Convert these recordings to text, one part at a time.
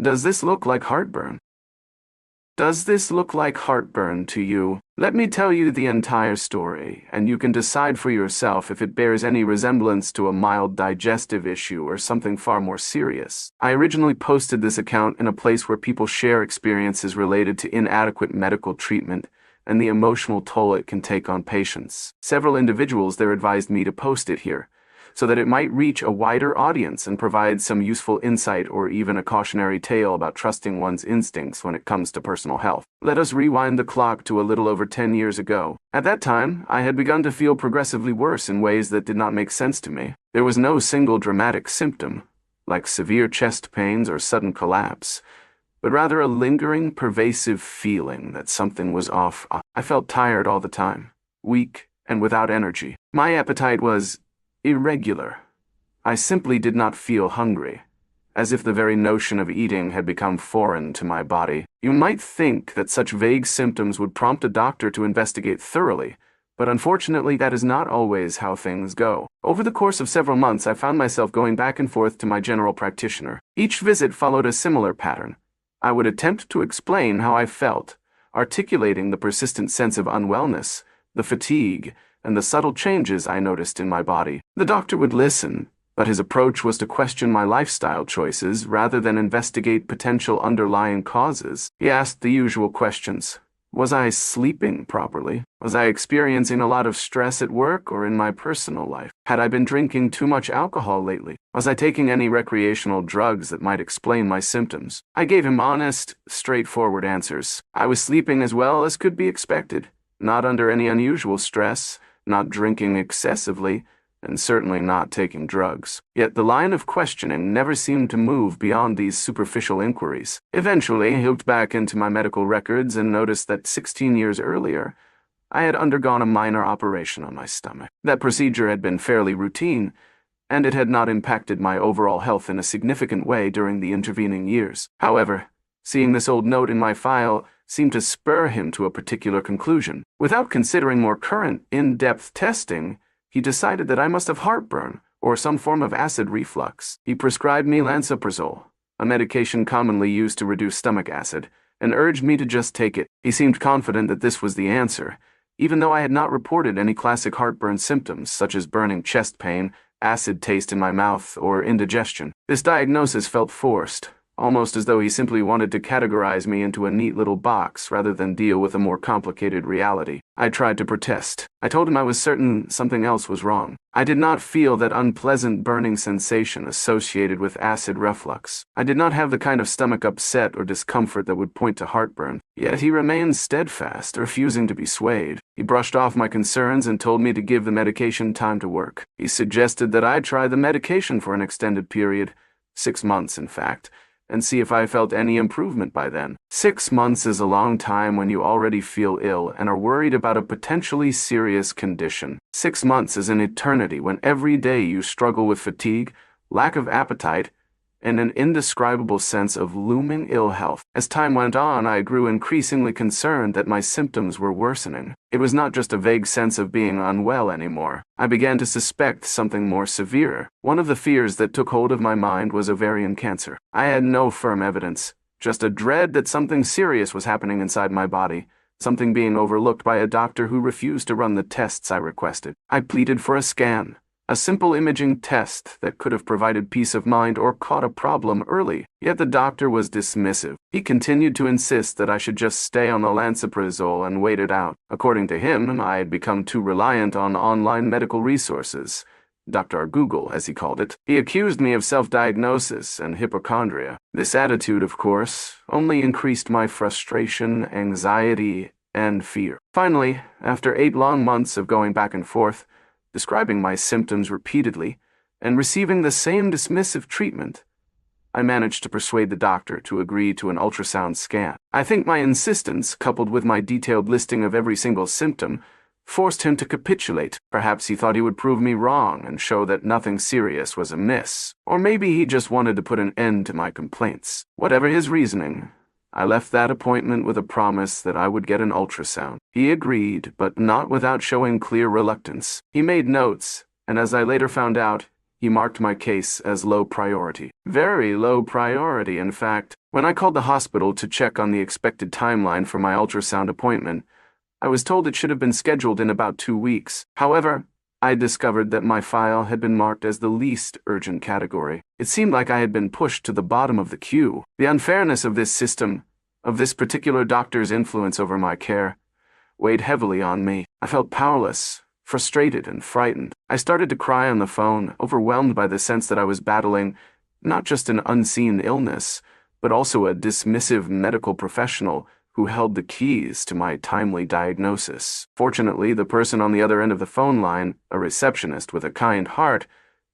Does this look like heartburn? Does this look like heartburn to you? Let me tell you the entire story, and you can decide for yourself if it bears any resemblance to a mild digestive issue or something far more serious. I originally posted this account in a place where people share experiences related to inadequate medical treatment and the emotional toll it can take on patients. Several individuals there advised me to post it here, so that it might reach a wider audience and provide some useful insight or even a cautionary tale about trusting one's instincts when it comes to personal health. Let us rewind the clock to a little over 10 years ago. At that time, I had begun to feel progressively worse in ways that did not make sense to me. There was no single dramatic symptom, like severe chest pains or sudden collapse, but rather a lingering, pervasive feeling that something was off. I felt tired all the time, weak, and without energy. My appetite was irregular. I simply did not feel hungry, as if the very notion of eating had become foreign to my body. You might think that such vague symptoms would prompt a doctor to investigate thoroughly, but unfortunately that is not always how things go. Over the course of several months, I found myself going back and forth to my general practitioner. Each visit followed a similar pattern. I would attempt to explain how I felt, articulating the persistent sense of unwellness, the fatigue, and the subtle changes I noticed in my body. The doctor would listen, but his approach was to question my lifestyle choices rather than investigate potential underlying causes. He asked the usual questions. Was I sleeping properly? Was I experiencing a lot of stress at work or in my personal life? Had I been drinking too much alcohol lately? Was I taking any recreational drugs that might explain my symptoms? I gave him honest, straightforward answers. I was sleeping as well as could be expected, not under any unusual stress, not drinking excessively, and certainly not taking drugs. Yet the line of questioning never seemed to move beyond these superficial inquiries. Eventually, he looked back into my medical records and noticed that 16 years earlier, I had undergone a minor operation on my stomach. That procedure had been fairly routine, and it had not impacted my overall health in a significant way during the intervening years. However, seeing this old note in my file seemed to spur him to a particular conclusion. Without considering more current, in-depth testing, he decided that I must have heartburn or some form of acid reflux. He prescribed me lansoprazole, a medication commonly used to reduce stomach acid, and urged me to just take it. He seemed confident that this was the answer, even though I had not reported any classic heartburn symptoms such as burning chest pain, acid taste in my mouth, or indigestion. This diagnosis felt forced, almost as though he simply wanted to categorize me into a neat little box rather than deal with a more complicated reality. I tried to protest. I told him I was certain something else was wrong. I did not feel that unpleasant burning sensation associated with acid reflux. I did not have the kind of stomach upset or discomfort that would point to heartburn. Yet he remained steadfast, refusing to be swayed. He brushed off my concerns and told me to give the medication time to work. He suggested that I try the medication for an extended period, 6 months in fact, and see if I felt any improvement by then. 6 months is a long time when you already feel ill and are worried about a potentially serious condition. 6 months is an eternity when every day you struggle with fatigue, lack of appetite, and an indescribable sense of looming ill health. As time went on, I grew increasingly concerned that my symptoms were worsening. It was not just a vague sense of being unwell anymore. I began to suspect something more severe. One of the fears that took hold of my mind was ovarian cancer. I had no firm evidence, just a dread that something serious was happening inside my body, something being overlooked by a doctor who refused to run the tests I requested. I pleaded for a scan, a simple imaging test that could have provided peace of mind or caught a problem early. Yet the doctor was dismissive. He continued to insist that I should just stay on the lansoprazole and wait it out. According to him, I had become too reliant on online medical resources, Dr. Google, as he called it. He accused me of self-diagnosis and hypochondria. This attitude, of course, only increased my frustration, anxiety, and fear. Finally, after 8 long months of going back and forth, describing my symptoms repeatedly, and receiving the same dismissive treatment, I managed to persuade the doctor to agree to an ultrasound scan. I think my insistence, coupled with my detailed listing of every single symptom, forced him to capitulate. Perhaps he thought he would prove me wrong and show that nothing serious was amiss. Or maybe he just wanted to put an end to my complaints. Whatever his reasoning, I left that appointment with a promise that I would get an ultrasound. He agreed, but not without showing clear reluctance. He made notes, and as I later found out, he marked my case as low priority. Very low priority, in fact. When I called the hospital to check on the expected timeline for my ultrasound appointment, I was told it should have been scheduled in about 2 weeks. However, I discovered that my file had been marked as the least urgent category. It seemed like I had been pushed to the bottom of the queue. The unfairness of this system, of this particular doctor's influence over my care, weighed heavily on me. I felt powerless, frustrated, and frightened. I started to cry on the phone, overwhelmed by the sense that I was battling not just an unseen illness, but also a dismissive medical professional who held the keys to my timely diagnosis. Fortunately, the person on the other end of the phone line, a receptionist with a kind heart,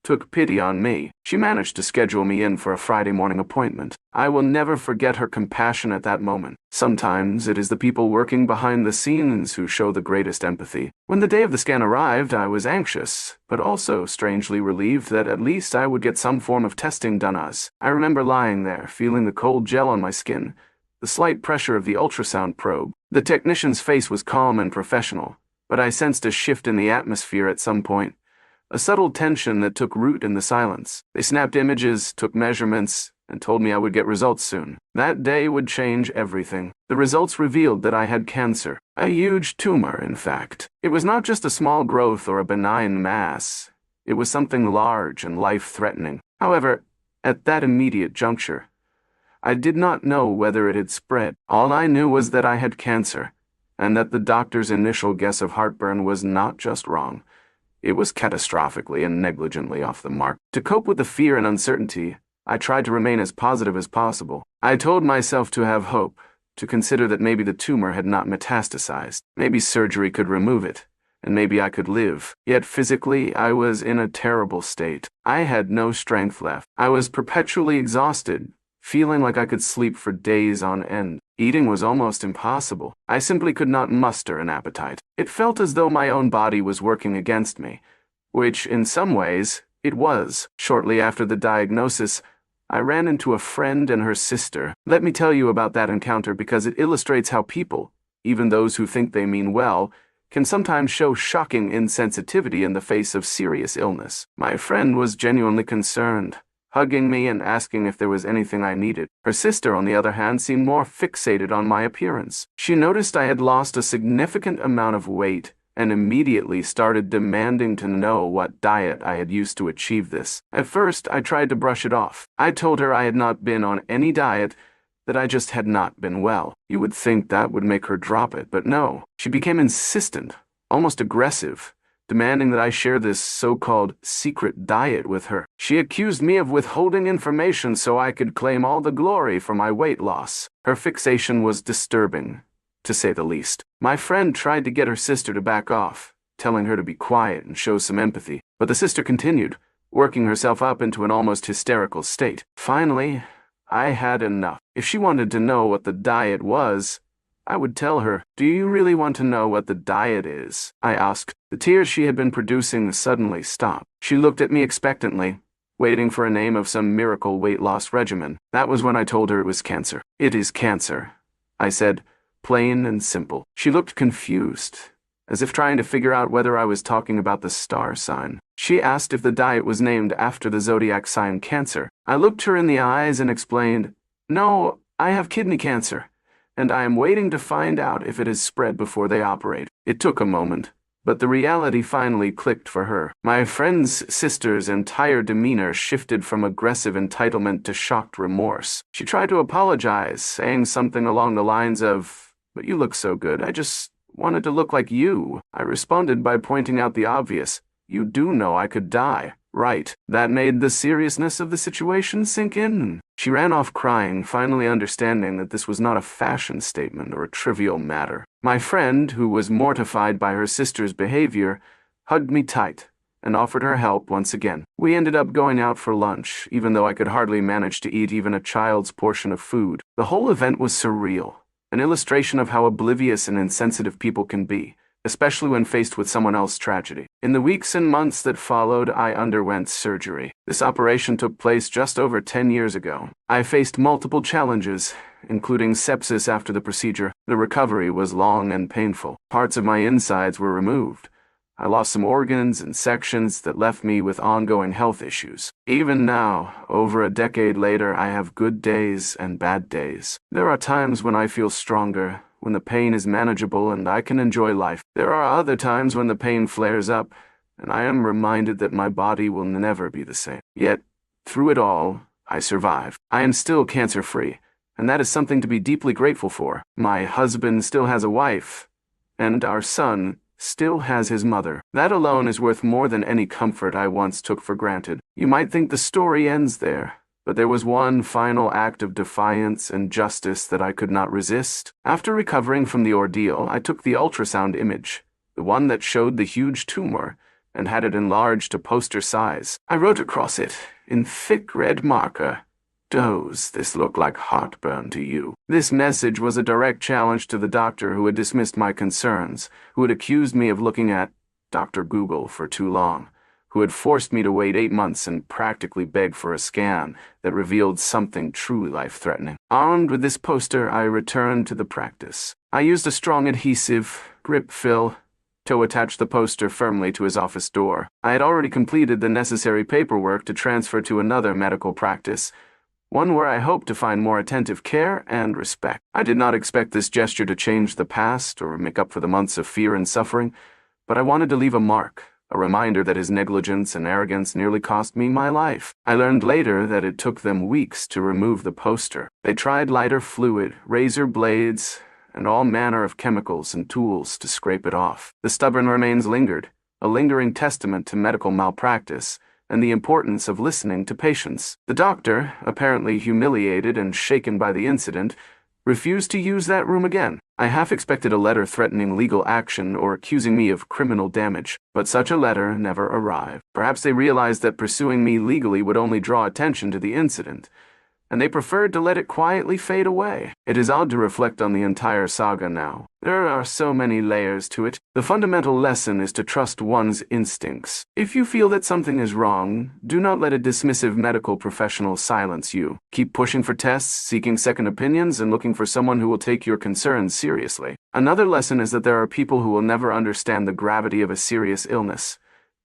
took pity on me. She managed to schedule me in for a Friday morning appointment. I will never forget her compassion at that moment. Sometimes it is the people working behind the scenes who show the greatest empathy. When the day of the scan arrived, I was anxious, but also strangely relieved that at least I would get some form of testing done us. I remember lying there, feeling the cold gel on my skin, the slight pressure of the ultrasound probe. The technician's face was calm and professional, but I sensed a shift in the atmosphere at some point. A subtle tension that took root in the silence. They snapped images, took measurements, and told me I would get results soon. That day would change everything. The results revealed that I had cancer. A huge tumor, in fact. It was not just a small growth or a benign mass. It was something large and life-threatening. However, at that immediate juncture, I did not know whether it had spread. All I knew was that I had cancer, and that the doctor's initial guess of heartburn was not just wrong. It was catastrophically and negligently off the mark. To cope with the fear and uncertainty, I tried to remain as positive as possible. I told myself to have hope, to consider that maybe the tumor had not metastasized. Maybe surgery could remove it, and maybe I could live. Yet physically, I was in a terrible state. I had no strength left. I was perpetually exhausted, feeling like I could sleep for days on end. Eating was almost impossible. I simply could not muster an appetite. It felt as though my own body was working against me, which, in some ways, it was. Shortly after the diagnosis, I ran into a friend and her sister. Let me tell you about that encounter because it illustrates how people, even those who think they mean well, can sometimes show shocking insensitivity in the face of serious illness. My friend was genuinely concerned, hugging me and asking if there was anything I needed. Her sister, on the other hand, seemed more fixated on my appearance. She noticed I had lost a significant amount of weight and immediately started demanding to know what diet I had used to achieve this. At first, I tried to brush it off. I told her I had not been on any diet, that I just had not been well. You would think that would make her drop it, but no. She became insistent, almost aggressive, demanding that I share this so-called secret diet with her. She accused me of withholding information so I could claim all the glory for my weight loss. Her fixation was disturbing, to say the least. My friend tried to get her sister to back off, telling her to be quiet and show some empathy, but the sister continued, working herself up into an almost hysterical state. Finally, I had enough. If she wanted to know what the diet was, I would tell her. Do you really want to know what the diet is? I asked. The tears she had been producing suddenly stopped. She looked at me expectantly, waiting for a name of some miracle weight loss regimen. That was when I told her it was cancer. It is cancer, I said, plain and simple. She looked confused, as if trying to figure out whether I was talking about the star sign. She asked if the diet was named after the zodiac sign Cancer. I looked her in the eyes and explained, "No, I have kidney cancer, and I am waiting to find out if it has spread before they operate." It took a moment, but the reality finally clicked for her. My friend's sister's entire demeanor shifted from aggressive entitlement to shocked remorse. She tried to apologize, saying something along the lines of, "But you look so good, I just wanted to look like you." I responded by pointing out the obvious. "You do know I could die, right?" That made the seriousness of the situation sink in. She ran off crying, finally understanding that this was not a fashion statement or a trivial matter. My friend, who was mortified by her sister's behavior, hugged me tight and offered her help once again. We ended up going out for lunch, even though I could hardly manage to eat even a child's portion of food. The whole event was surreal, an illustration of how oblivious and insensitive people can be, especially when faced with someone else's tragedy. In the weeks and months that followed, I underwent surgery. This operation took place just over 10 years ago. I faced multiple challenges, including sepsis after the procedure. The recovery was long and painful. Parts of my insides were removed, I lost some organs and sections that left me with ongoing health issues. Even now, over a decade later, I have good days and bad days. There are times when I feel stronger, when the pain is manageable and I can enjoy life. There are other times when the pain flares up, and I am reminded that my body will never be the same. Yet, through it all, I survive. I am still cancer-free, and that is something to be deeply grateful for. My husband still has a wife, and our son still has his mother. That alone is worth more than any comfort I once took for granted. You might think the story ends there, but there was one final act of defiance and justice that I could not resist. After recovering from the ordeal, I took the ultrasound image, the one that showed the huge tumor, and had it enlarged to poster size. I wrote across it, in thick red marker, "Does this look like heartburn to you?" This message was a direct challenge to the doctor who had dismissed my concerns, who had accused me of looking at Dr. Google for too long, who had forced me to wait 8 months and practically beg for a scan that revealed something truly life-threatening. Armed with this poster, I returned to the practice. I used a strong adhesive, grip fill, to attach the poster firmly to his office door. I had already completed the necessary paperwork to transfer to another medical practice, one where I hoped to find more attentive care and respect. I did not expect this gesture to change the past or make up for the months of fear and suffering, but I wanted to leave a mark, a reminder that his negligence and arrogance nearly cost me my life. I learned later that it took them weeks to remove the poster. They tried lighter fluid, razor blades, and all manner of chemicals and tools to scrape it off. The stubborn remains lingered, a lingering testament to medical malpractice and the importance of listening to patients. The doctor, apparently humiliated and shaken by the incident, refused to use that room again. I half expected a letter threatening legal action or accusing me of criminal damage, but such a letter never arrived. Perhaps they realized that pursuing me legally would only draw attention to the incident, and they preferred to let it quietly fade away. It is odd to reflect on the entire saga now. There are so many layers to it. The fundamental lesson is to trust one's instincts. If you feel that something is wrong, do not let a dismissive medical professional silence you. Keep pushing for tests, seeking second opinions, and looking for someone who will take your concerns seriously. Another lesson is that there are people who will never understand the gravity of a serious illness.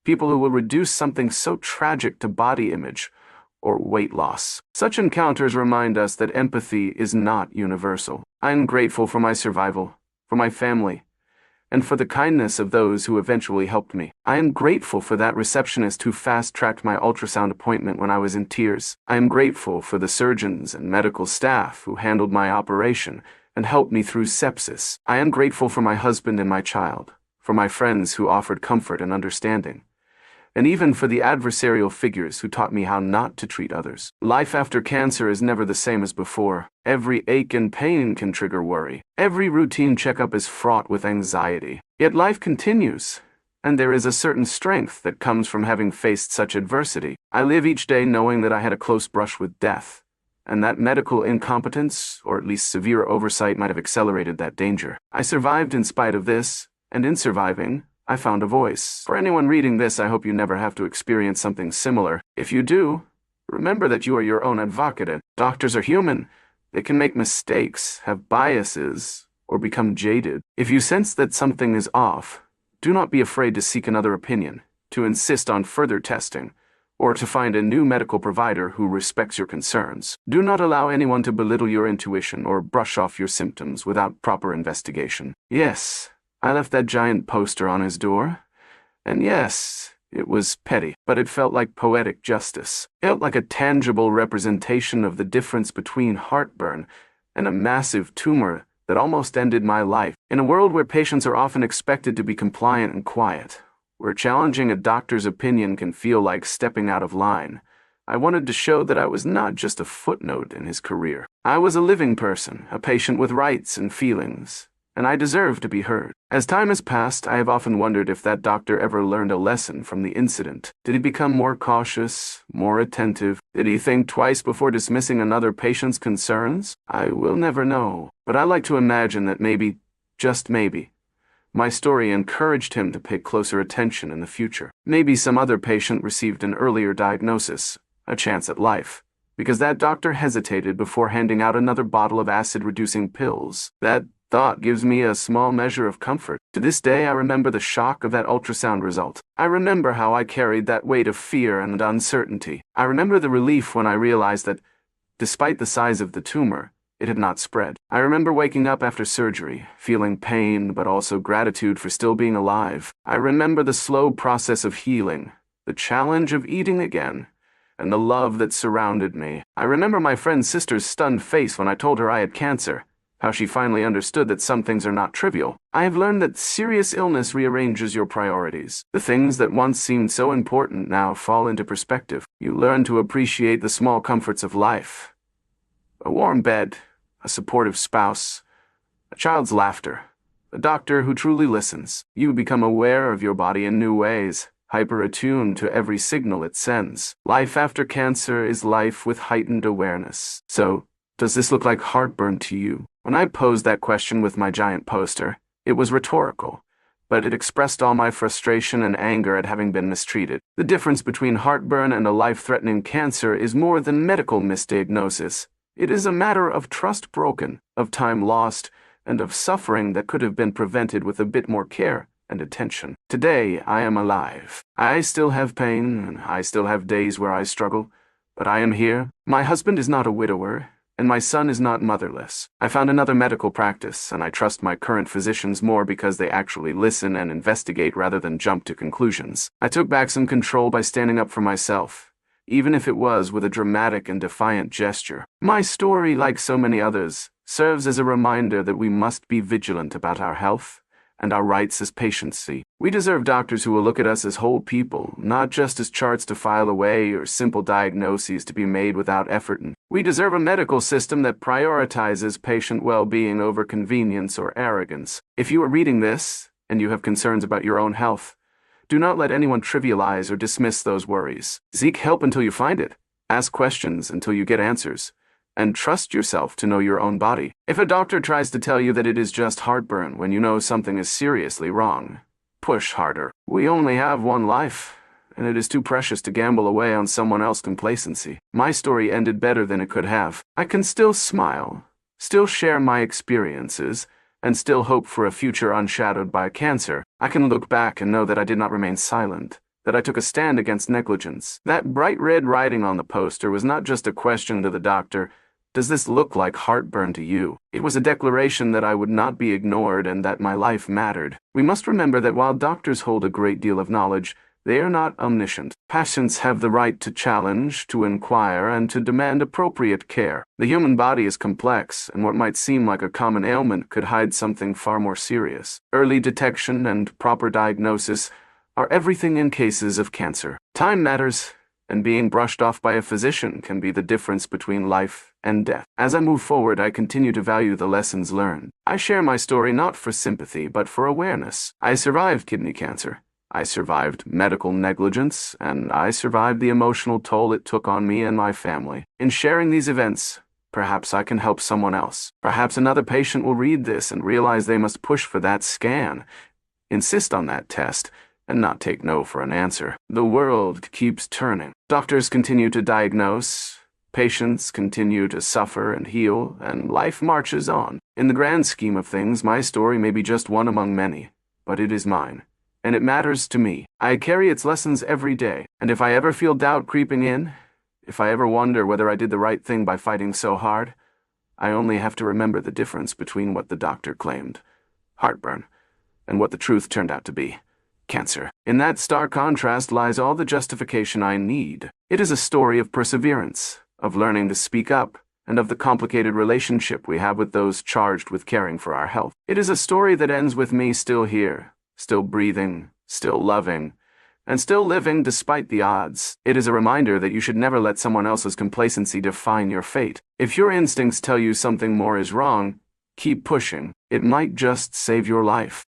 People who will reduce something so tragic to body image or weight loss. Such encounters remind us that empathy is not universal. I am grateful for my survival, for my family, and for the kindness of those who eventually helped me. I am grateful for that receptionist who fast-tracked my ultrasound appointment when I was in tears. I am grateful for the surgeons and medical staff who handled my operation and helped me through sepsis. I am grateful for my husband and my child, for my friends who offered comfort and understanding, and even for the adversarial figures who taught me how not to treat others. Life after cancer is never the same as before. Every ache and pain can trigger worry. Every routine checkup is fraught with anxiety. Yet life continues, and there is a certain strength that comes from having faced such adversity. I live each day knowing that I had a close brush with death, and that medical incompetence, or at least severe oversight, might have accelerated that danger. I survived in spite of this, and in surviving, I found a voice. For anyone reading this, I hope you never have to experience something similar. If you do, remember that you are your own advocate. Doctors are human. They can make mistakes, have biases, or become jaded. If you sense that something is off, do not be afraid to seek another opinion, to insist on further testing, or to find a new medical provider who respects your concerns. Do not allow anyone to belittle your intuition or brush off your symptoms without proper investigation. Yes, I left that giant poster on his door, and yes, it was petty, but it felt like poetic justice. It felt like a tangible representation of the difference between heartburn and a massive tumor that almost ended my life. In a world where patients are often expected to be compliant and quiet, where challenging a doctor's opinion can feel like stepping out of line, I wanted to show that I was not just a footnote in his career. I was a living person, a patient with rights and feelings, and I deserve to be heard. As time has passed, I have often wondered if that doctor ever learned a lesson from the incident. Did he become more cautious, more attentive? Did he think twice before dismissing another patient's concerns? I will never know, but I like to imagine that maybe, just maybe, my story encouraged him to pay closer attention in the future. Maybe some other patient received an earlier diagnosis, a chance at life, because that doctor hesitated before handing out another bottle of acid-reducing pills. That thought gives me a small measure of comfort. To this day, I remember the shock of that ultrasound result. I remember how I carried that weight of fear and uncertainty. I remember the relief when I realized that, despite the size of the tumor, it had not spread. I remember waking up after surgery, feeling pain but also gratitude for still being alive. I remember the slow process of healing, the challenge of eating again, and the love that surrounded me. I remember my friend's sister's stunned face when I told her I had cancer, how she finally understood that some things are not trivial. I have learned that serious illness rearranges your priorities. The things that once seemed so important now fall into perspective. You learn to appreciate the small comforts of life. A warm bed, a supportive spouse, a child's laughter, a doctor who truly listens. You become aware of your body in new ways, hyper-attuned to every signal it sends. Life after cancer is life with heightened awareness. So, does this look like heartburn to you? When I posed that question with my giant poster, it was rhetorical, but it expressed all my frustration and anger at having been mistreated. The difference between heartburn and a life-threatening cancer is more than medical misdiagnosis. It is a matter of trust broken, of time lost, and of suffering that could have been prevented with a bit more care and attention. Today, I am alive. I still have pain, and I still have days where I struggle, but I am here. My husband is not a widower, and my son is not motherless. I found another medical practice, and I trust my current physicians more because they actually listen and investigate rather than jump to conclusions. I took back some control by standing up for myself, even if it was with a dramatic and defiant gesture. My story, like so many others, serves as a reminder that we must be vigilant about our health and our rights as patients. We deserve doctors who will look at us as whole people, not just as charts to file away or simple diagnoses to be made without effort. And we deserve a medical system that prioritizes patient well-being over convenience or arrogance. If you are reading this and you have concerns about your own health, do not let anyone trivialize or dismiss those worries. Seek help until you find it. Ask questions until you get answers. And trust yourself to know your own body. If a doctor tries to tell you that it is just heartburn when you know something is seriously wrong, push harder. We only have one life, and it is too precious to gamble away on someone else's complacency. My story ended better than it could have. I can still smile, still share my experiences, and still hope for a future unshadowed by cancer. I can look back and know that I did not remain silent, that I took a stand against negligence. That bright red writing on the poster was not just a question to the doctor, "Does this look like heartburn to you?" It was a declaration that I would not be ignored and that my life mattered. We must remember that while doctors hold a great deal of knowledge, they are not omniscient. Patients have the right to challenge, to inquire, and to demand appropriate care. The human body is complex, and what might seem like a common ailment could hide something far more serious. Early detection and proper diagnosis are everything in cases of cancer. Time matters, and being brushed off by a physician can be the difference between life and death. As I move forward, I continue to value the lessons learned. I share my story not for sympathy, but for awareness. I survived kidney cancer. I survived medical negligence, and I survived the emotional toll it took on me and my family. In sharing these events, perhaps I can help someone else. Perhaps another patient will read this and realize they must push for that scan, insist on that test, and not take no for an answer. The world keeps turning. Doctors continue to diagnose, patients continue to suffer and heal, and life marches on. In the grand scheme of things, my story may be just one among many, but it is mine. And it matters to me. I carry its lessons every day, and if I ever feel doubt creeping in, if I ever wonder whether I did the right thing by fighting so hard, I only have to remember the difference between what the doctor claimed, heartburn, and what the truth turned out to be, cancer. In that stark contrast lies all the justification I need. It is a story of perseverance, of learning to speak up, and of the complicated relationship we have with those charged with caring for our health. It is a story that ends with me still here, still breathing, still loving, and still living despite the odds. It is a reminder that you should never let someone else's complacency define your fate. If your instincts tell you something more is wrong, keep pushing. It might just save your life.